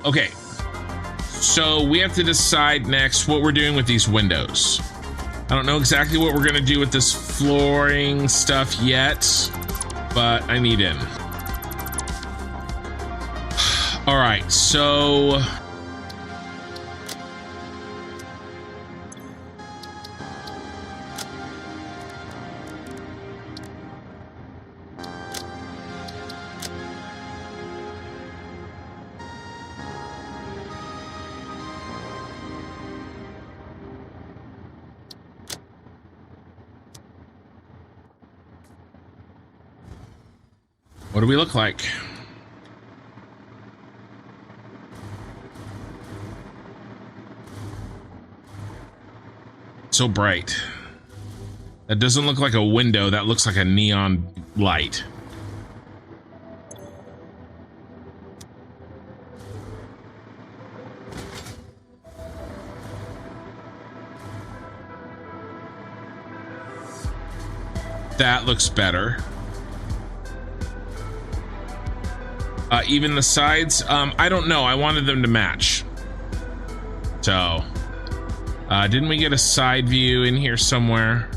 Okay. So we have to decide next what we're doing with these windows. I don't know exactly what we're gonna do with this flooring stuff yet, but I need in. All right, so what do we look like? So bright. That doesn't look like a window. That looks like a neon light. That looks better. Even the sides, I don't know. I wanted them to match. So, didn't we get a side view in here somewhere?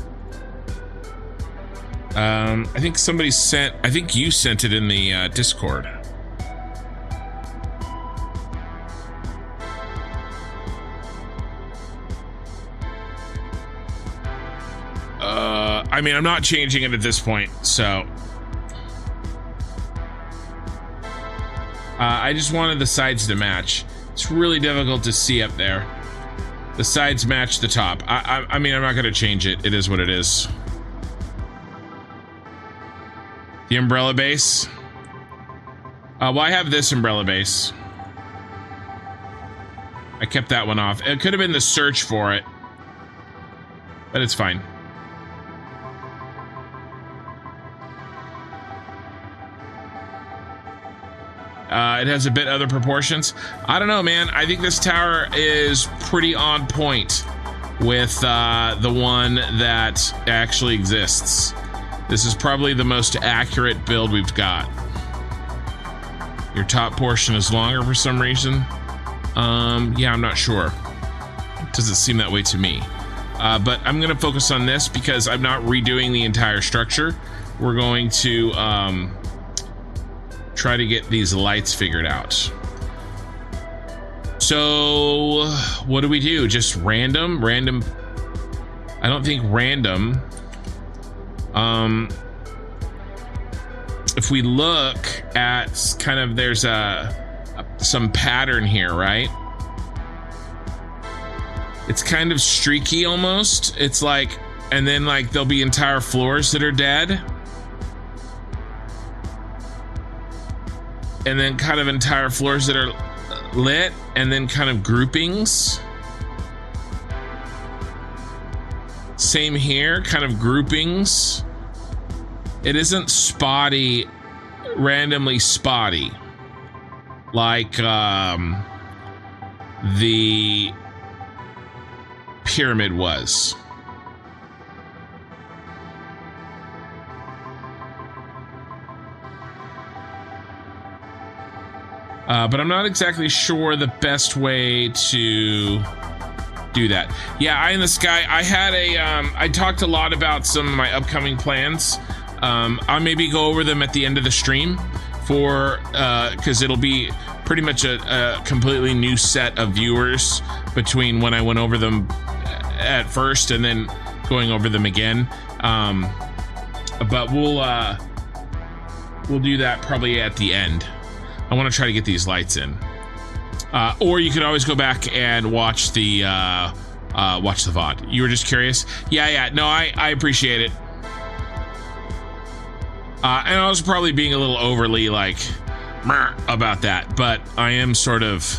I think somebody sent, I think you sent it in the Discord. I mean, I'm not changing it at this point, so. I just wanted the sides to match. It's really difficult to see up there. The sides match the top. I mean, I'm not going to change it. It is what it is. The umbrella base. Well, I have this umbrella base. I kept that one off. It could have been the search for it, but it's fine. It has a bit other proportions. I don't know, man. I think this tower is pretty on point with the one that actually exists. This is probably the most accurate build we've got. Your top portion is longer for some reason. Yeah, I'm not sure. It doesn't seem that way to me. But I'm gonna focus on this because I'm not redoing the entire structure. We're going to try to get these lights figured out. So what do we do? Just random? I don't think random. If we look at kind of, there's some pattern here, right? It's kind of streaky almost. It's like, and then like there'll be entire floors that are dead. And then kind of entire floors that are lit, and then kind of groupings. Same here, kind of groupings. It isn't spotty, randomly spotty, like the pyramid was. But I'm not exactly sure the best way to do that. Yeah, Eye in the Sky. I had a, I talked a lot about some of my upcoming plans. I'll maybe go over them at the end of the stream for, because it'll be pretty much a completely new set of viewers between when I went over them at first and then going over them again. But we'll do that probably at the end. I want to try to get these lights in. Or you could always go back and watch the VOD. You were just curious? Yeah. No, I appreciate it. And I was probably being a little overly like about that, but I am sort of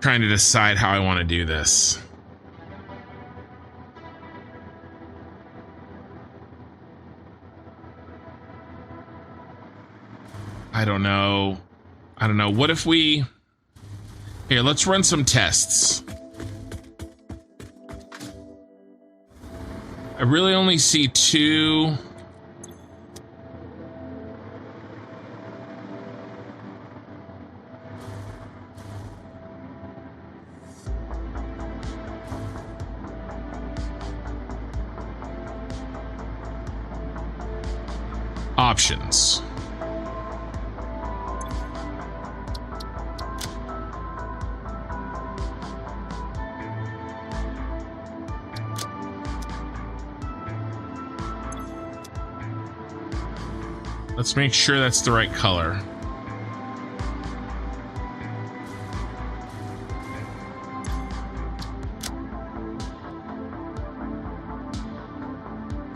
trying to decide how I want to do this. I don't know. What if we... Here, let's run some tests. I really only see two. Options. Let's make sure that's the right color.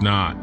Not.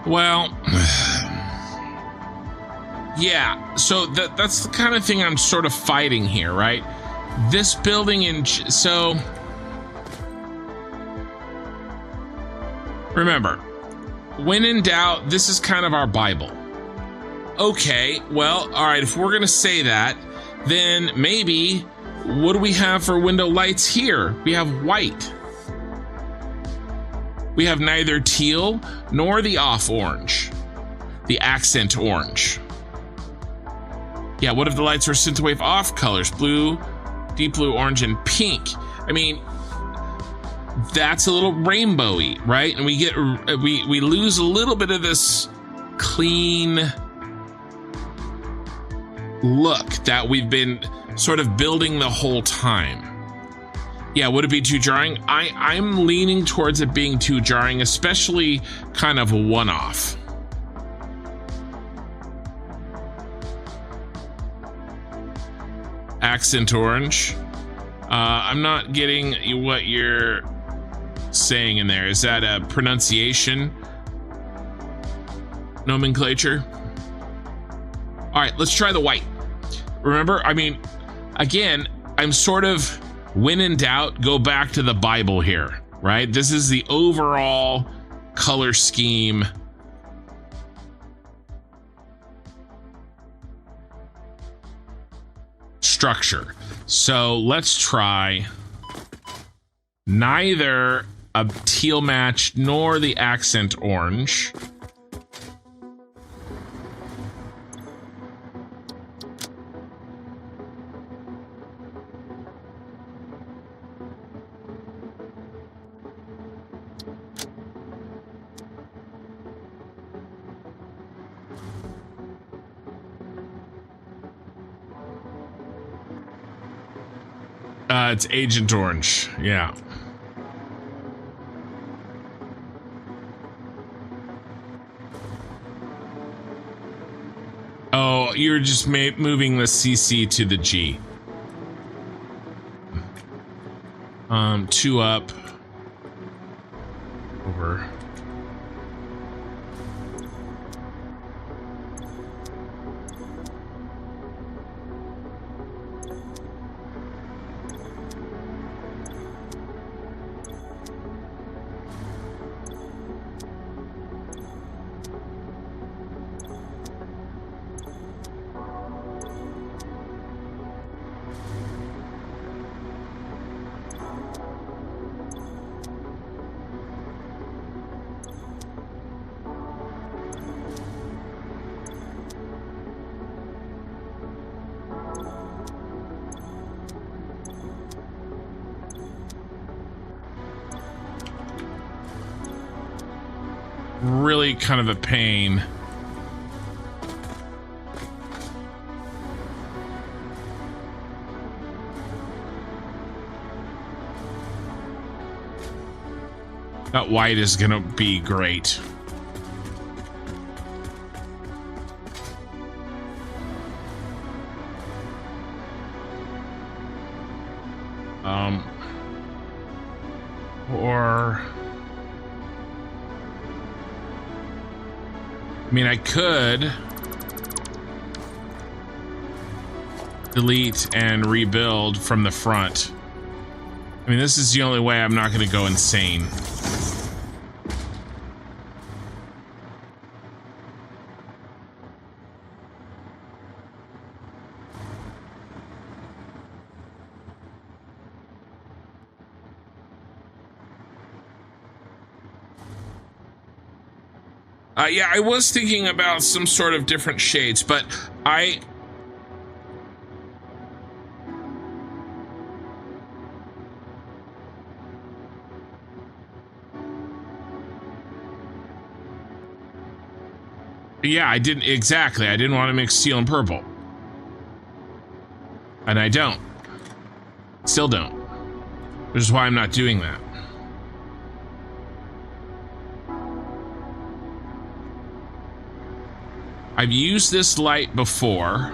Well, yeah, so that's the kind of thing I'm sort of fighting here, right? This building so remember, when in doubt, this is kind of our Bible. Okay, well, all right, if we're gonna say that, then maybe what do we have for window lights here? We have white. We have neither teal nor the off orange, the accent orange. Yeah, what if the lights were synthwave off colors? Blue, deep blue, orange, and pink. I mean, that's a little rainbowy, right? And we get we lose a little bit of this clean look that we've been sort of building the whole time. Yeah, would it be too jarring? I'm leaning towards it being too jarring, especially kind of a one-off. Accent orange. I'm not getting what you're saying in there. Is that a pronunciation nomenclature? All right, let's try the white. Remember, I mean, again, I'm sort of, when in doubt, go back to the Bible here, right? This is the overall color scheme. Structure. So let's try neither a teal match nor the accent orange. It's Agent Orange, yeah. Oh, you're just moving the CC to the G. 2 up. Over. really kind of a pain. That white is gonna be great. Or I mean, I could delete and rebuild from the front. I mean, this is the only way I'm not going to go insane. Yeah, I was thinking about some sort of different shades, but yeah, I didn't exactly. I didn't want to mix teal and purple. And I don't. Still don't. Which is why I'm not doing that. I've used this light before.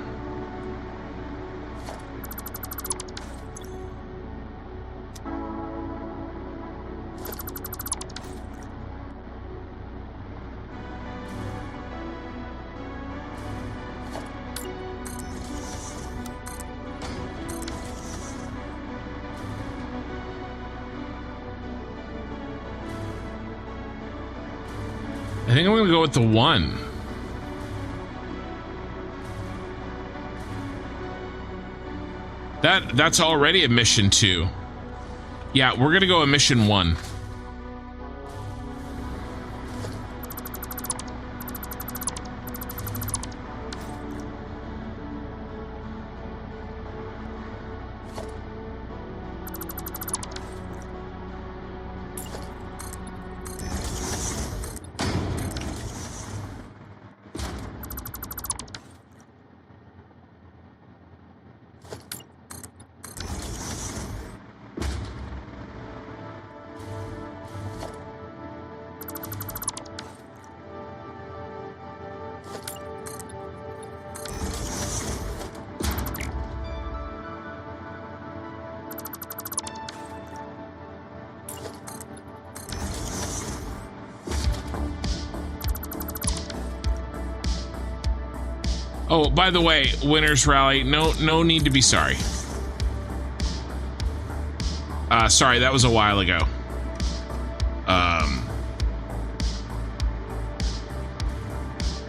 I think I'm gonna go with the 1. That's already a mission 2. Yeah, we're gonna go a mission 1. Oh, by the way, Winners Rally, no need to be sorry. Sorry, that was a while ago.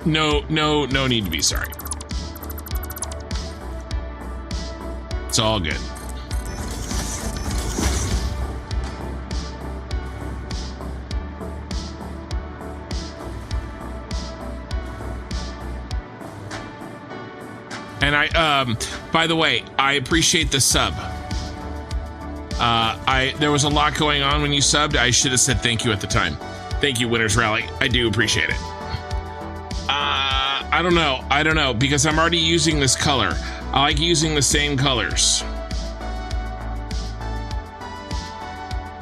No need to be sorry. It's all good. And by the way, I appreciate the sub. There was a lot going on when you subbed. I should have said thank you at the time. Thank you, Winners Rally. I do appreciate it. I don't know, because I'm already using this color. I like using the same colors.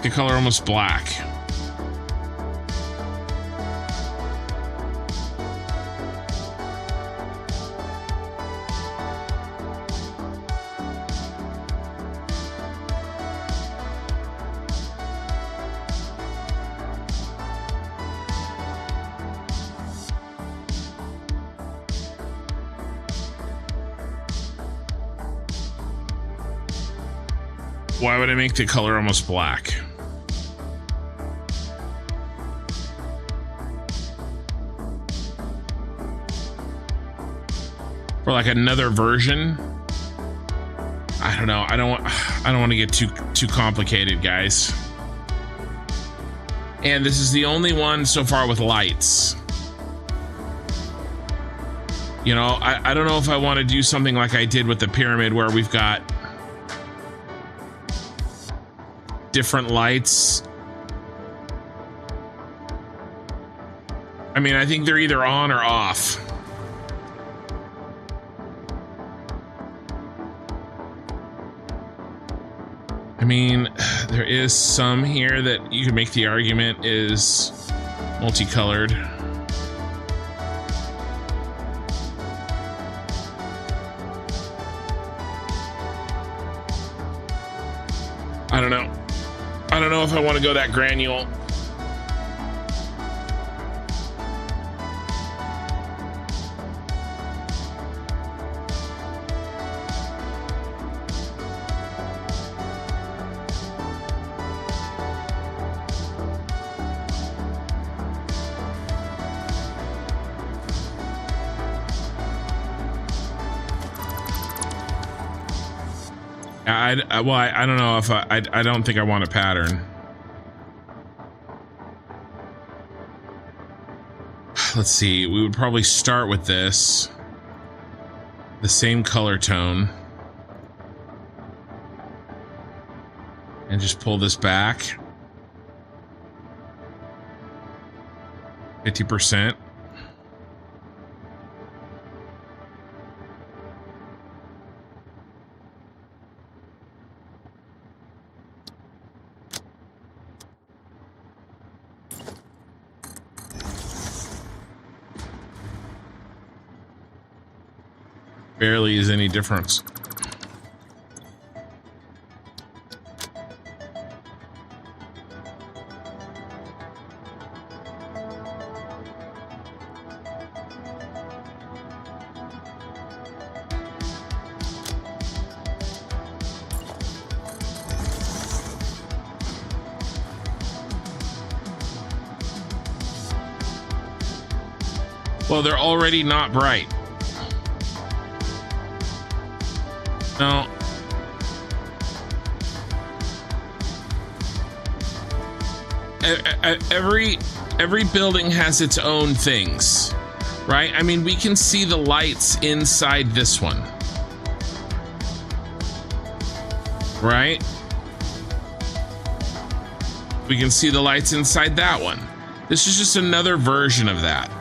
The color almost black. Why would I make the color almost black? For like another version? I don't know. I don't want to get too complicated, guys. And this is the only one so far with lights. You know, I don't know if I want to do something like I did with the pyramid where we've got different lights. I mean, I think they're either on or off. I mean, there is some here that you can make the argument is multicolored. I don't know. I don't know if I want to go that granule. I don't know if I don't think I want a pattern. Let's see. We would probably start with this. The same color tone. And just pull this back. 50%. Barely is any difference. Well, they're already not bright. No. Every building has its own things, right? I mean, we can see the lights inside this one, right? We can see the lights inside that one. This is just another version of that.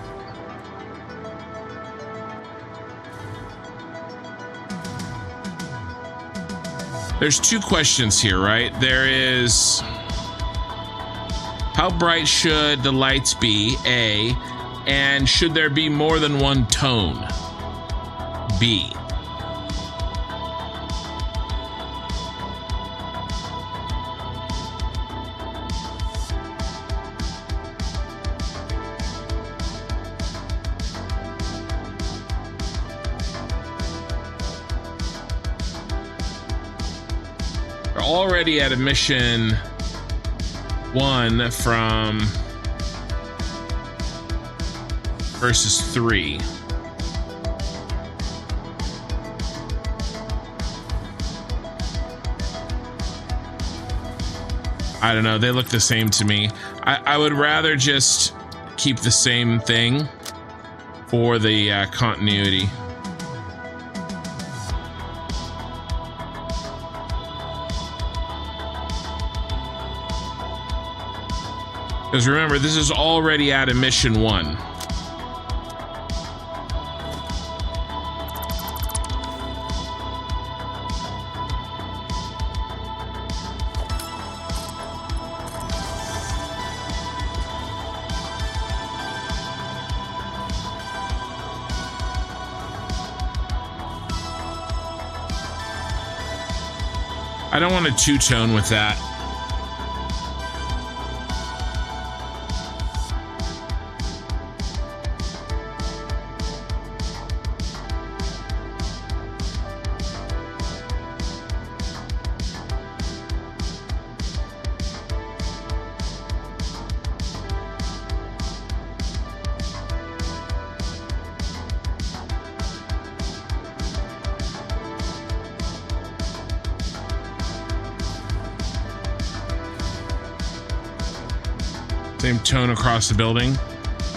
There's two questions here, right? There is, how bright should the lights be, A, and should there be more than one tone, B? Already at emission 1 from versus 3. I don't know, they look the same to me. I would rather just keep the same thing for the continuity. Because remember, this is already at emission 1. I don't want a two-tone with that. Same tone across the building.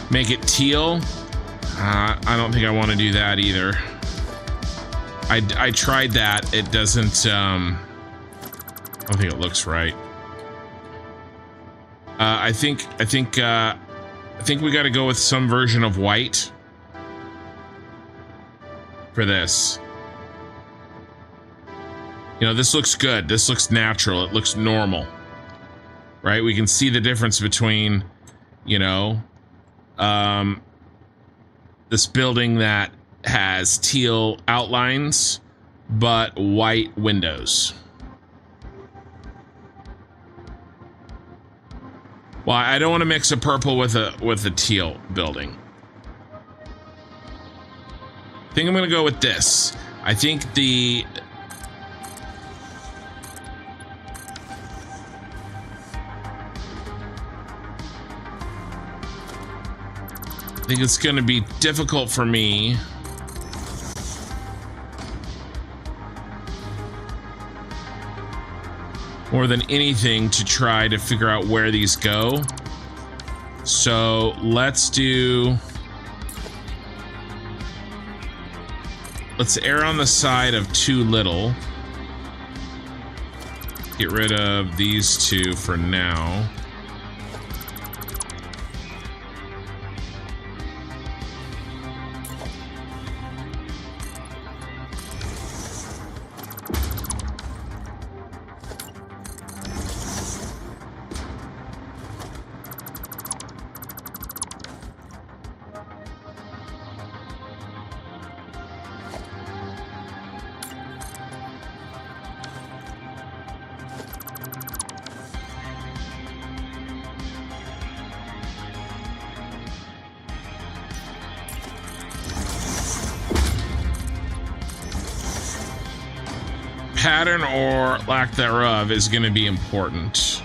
Make it teal. I don't think I want to do that either. I tried that. It doesn't. I don't think it looks right. I think I think we got to go with some version of white for this. You know, this looks good. This looks natural. It looks normal, right? We can see the difference between, you know, this building that has teal outlines, but white windows. Well, I don't want to mix a purple with a teal building. I think I'm going to go with this. I think I think it's going to be difficult for me more than anything to try to figure out where these go. So let's err on the side of too little. Get rid of these two for now. Pattern or lack thereof is going to be important.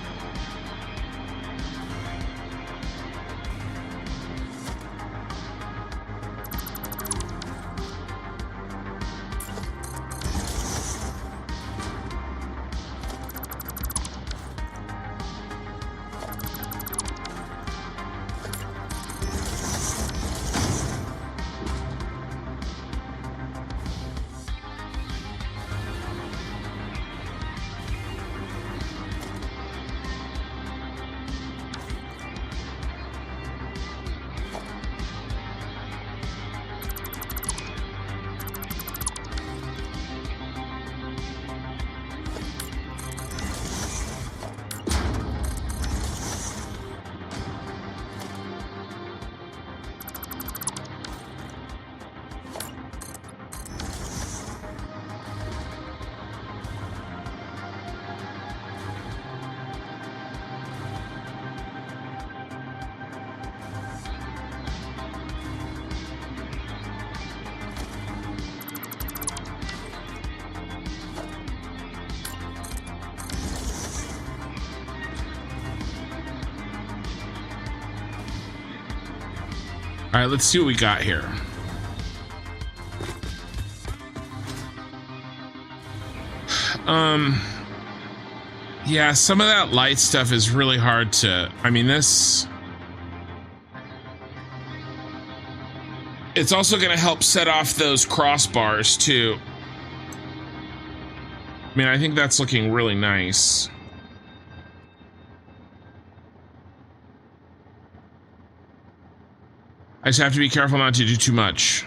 All right, let's see what we got here. Yeah, some of that light stuff is really hard to, I mean, it's also going to help set off those crossbars too. I mean, I think that's looking really nice. I just have to be careful not to do too much.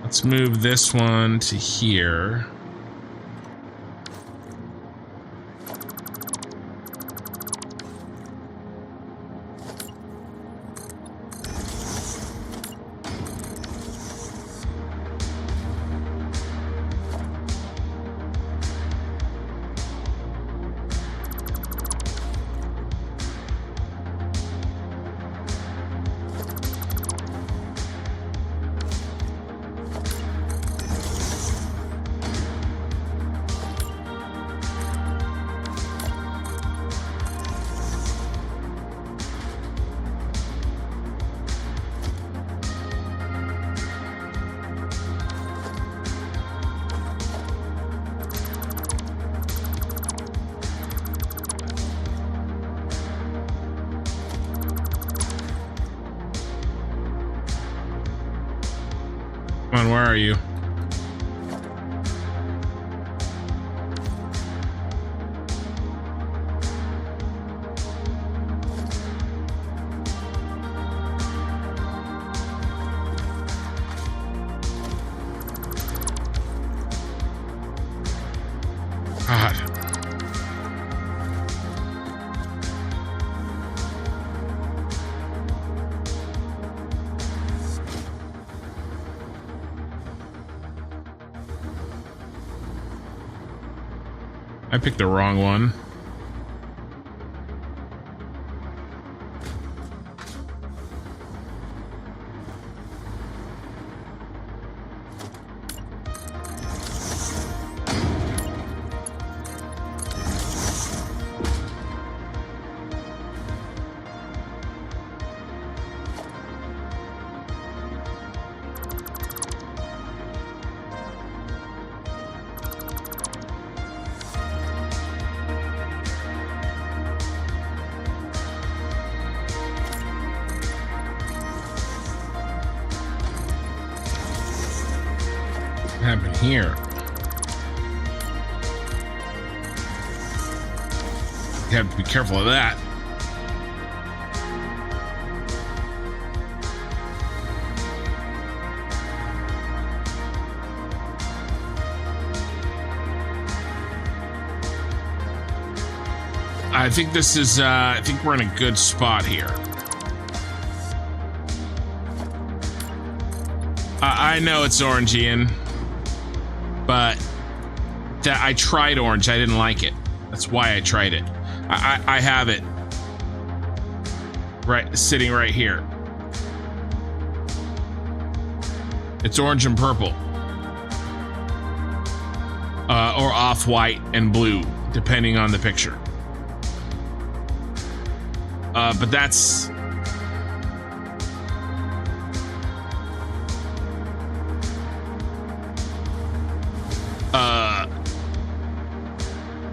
Let's move this one to here. Come on, where are you? I picked the wrong one. Happened here? You have to be careful of that. I think this is, I think we're in a good spot here. I know it's Orangian, but that I tried orange. I didn't like it. That's why I tried it. I have it right sitting right here. It's orange and purple, or off-white and blue, depending on the picture. But that's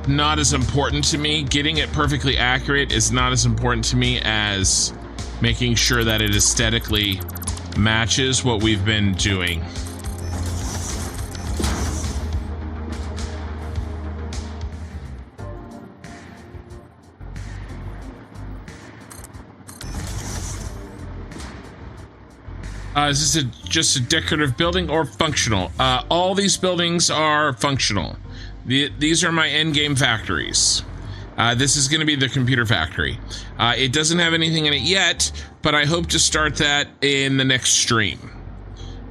not as important to me. Getting it perfectly accurate is not as important to me as making sure that it aesthetically matches what we've been doing. Is this just a decorative building or functional? All these buildings are functional. These are my endgame factories. This is going to be the computer factory. It doesn't have anything in it yet, but I hope to start that in the next stream.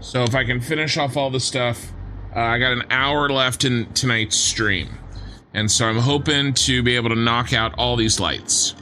So if I can finish off all the stuff, I got an hour left in tonight's stream. And so I'm hoping to be able to knock out all these lights.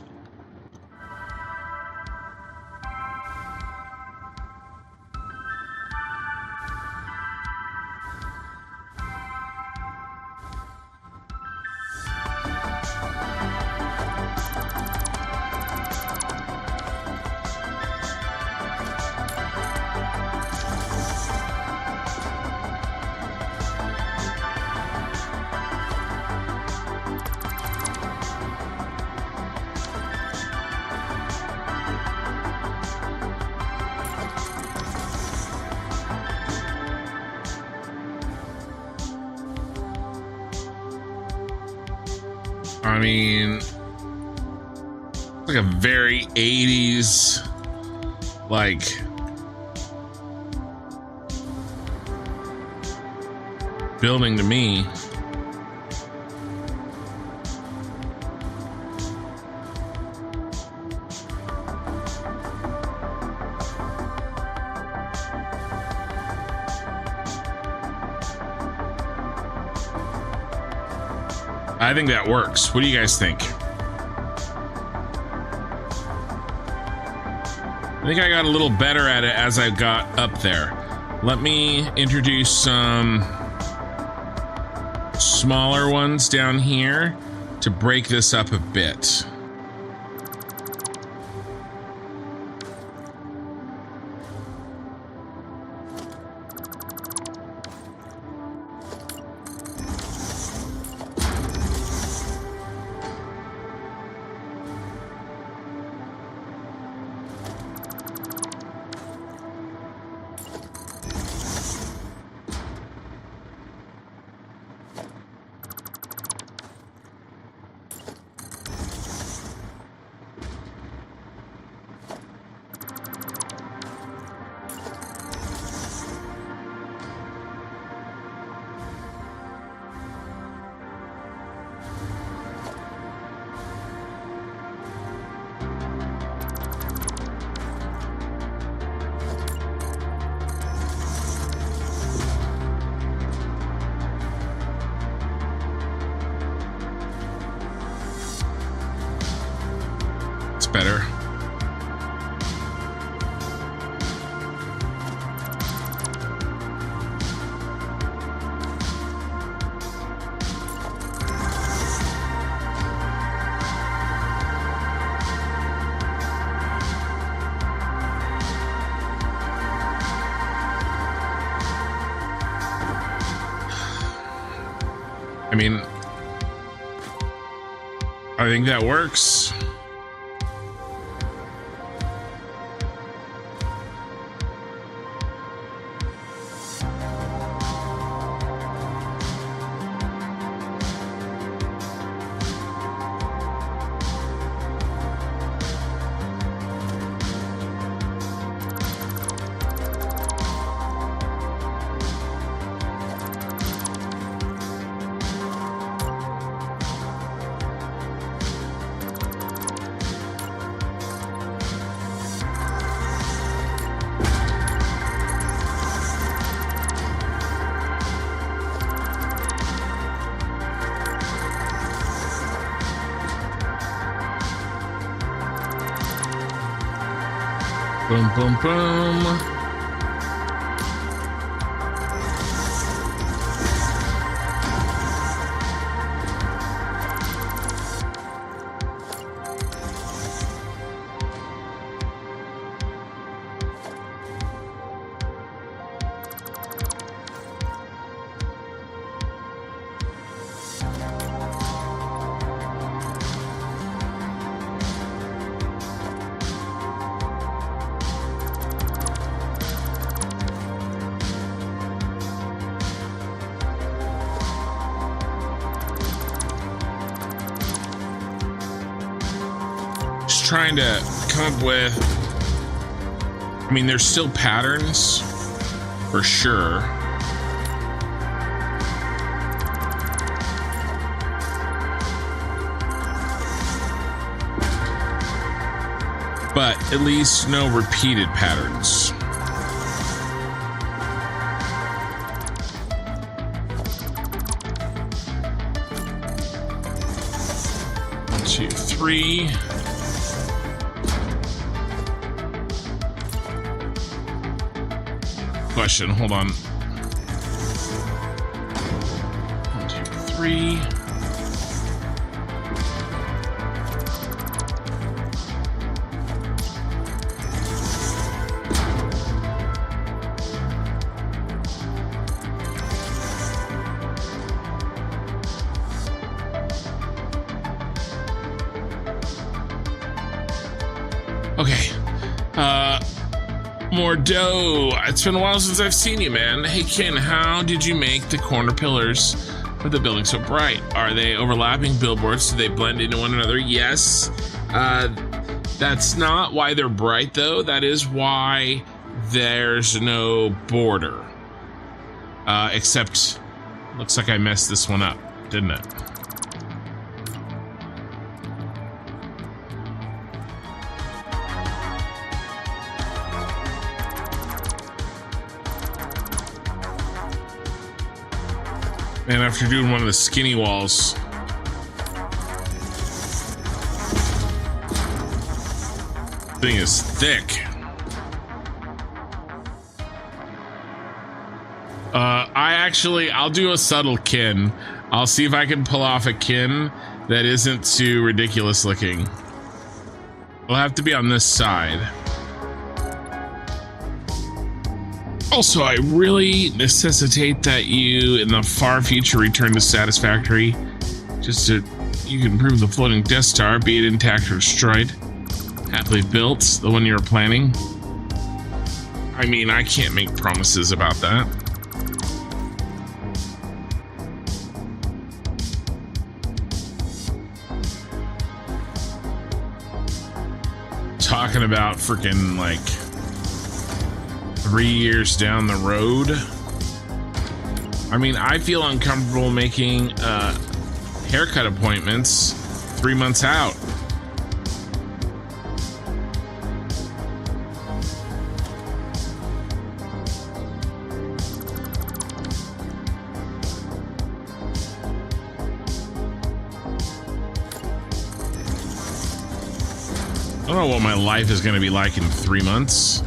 I mean, it's like a very 80s, like, building to me. I think that works. What do you guys think? I think I got a little better at it as I got up there. Let me introduce some smaller ones down here to break this up a bit. better. I mean, I think that works. Boom, boom, boom. Trying to come up with, I mean, there's still patterns for sure, but at least no repeated patterns. One, two, three. Question, hold on. 1, 2, 3. Okay. More dough. It's been a while since I've seen you, man. Hey, Ken, how did you make the corner pillars of the building so bright? Are they overlapping billboards? Do they blend into one another? Yes. That's not why they're bright, though. That is why there's no border. Except, looks like I messed this one up, didn't it? And after doing one of the skinny walls, thing is thick. I'll do a subtle kin. I'll see if I can pull off a kin that isn't too ridiculous looking. It'll have to be on this side. Also, I really necessitate that you, in the far future, return to Satisfactory, just so you can prove the floating Death Star, be it intact or destroyed, happily built, the one you were planning. I mean, I can't make promises about that. Talking about freaking like 3 years down the road. I mean, I feel uncomfortable making haircut appointments 3 months out. I don't know what my life is going to be like in 3 months.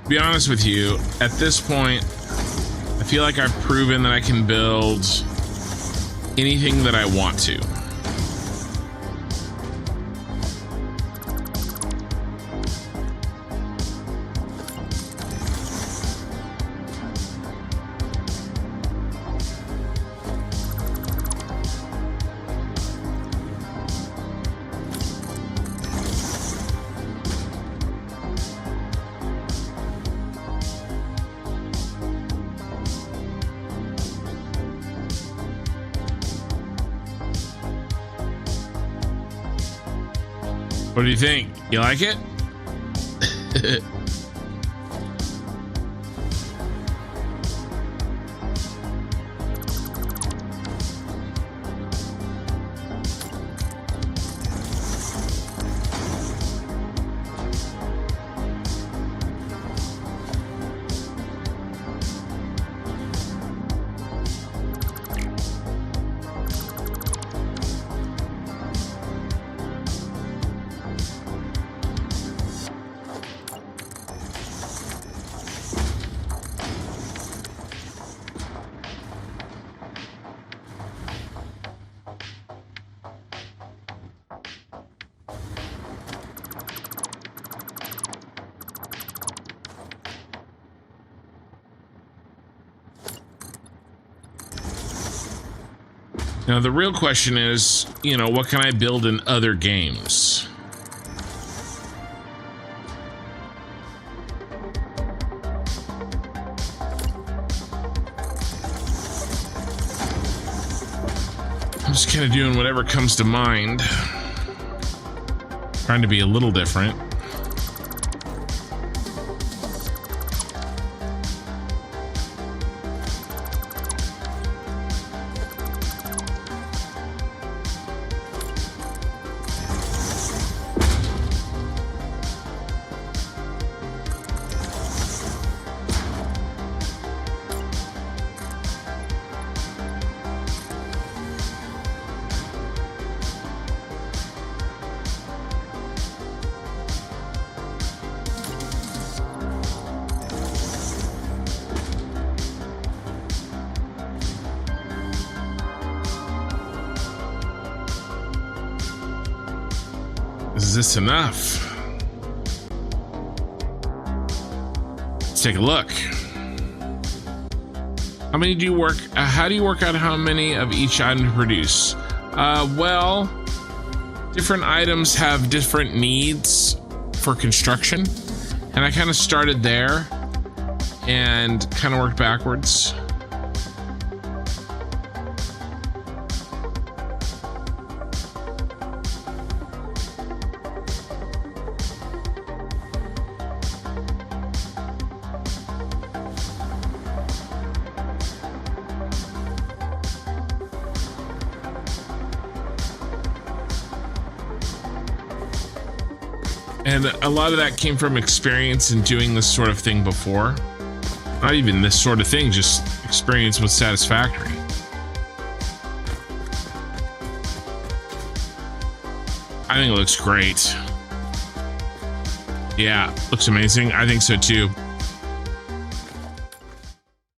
To be honest with you, at this point, I feel like I've proven that I can build anything that I want to. What do you think? You like it? Now, the real question is, you know, what can I build in other games? I'm just kind of doing whatever comes to mind. Trying to be a little different. Is this enough? Let's take a look. How many do you work? How do you work out how many of each item to produce? Well, different items have different needs for construction, and I kind of started there and kind of worked backwards. And a lot of that came from experience in doing this sort of thing before. Not even this sort of thing, just experience with Satisfactory. I think it looks great. Yeah, looks amazing. I think so too.